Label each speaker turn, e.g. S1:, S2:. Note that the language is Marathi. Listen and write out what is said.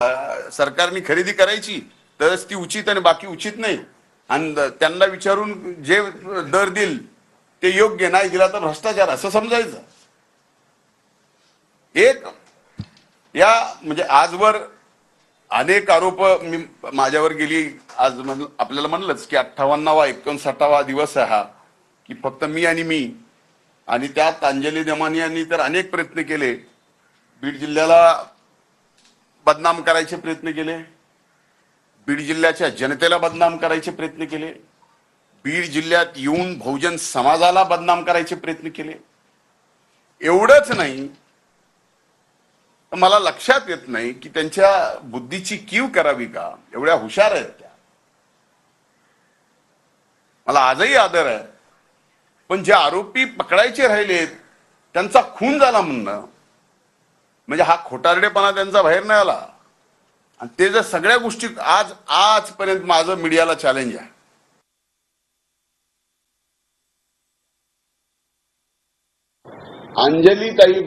S1: सरकारने खरेदी करायची तरच ती उचित आणि बाकी उचित नाही. आणि त्यांना विचारून जे दर देईल ते योग्य, नाही दिला तर भ्रष्टाचार असं समजायचं. एक या म्हणजे आजवर अनेक आरोप माझ्यावर गेली. आज आपल्याला म्हणलंच की 58वा 59वा दिवस आहे हा, की फक्त मी आणि त्यात अंजली दमानी यांनी तर अनेक प्रयत्न केले. बीड जिल्ह्याला बदनाम करायचे प्रयत्न केले, बीड जिल्ह्याच्या जनतेला बदनाम करायचे प्रयत्न केले, बीड जिल्ह्यात येऊन बहुजन समाजाला बदनाम करायचे प्रयत्न केले. एवढंच नाही तर मला लक्षात येत नाही की त्यांच्या बुद्धीची कीव करावी का, एवढ्या हुशार आहेत त्या. मला आजही आदर आहे, पण जे आरोपी पकडायचे राहिलेत त्यांचा खून झाला म्हणणं म्हणजे हा खोटारडेपणा त्यांचा बाहेर नाही आला. आणि ते जर सगळ्या गोष्टी आजपर्यंत माझं मीडियाला चॅलेंज आहे. अंजली ताई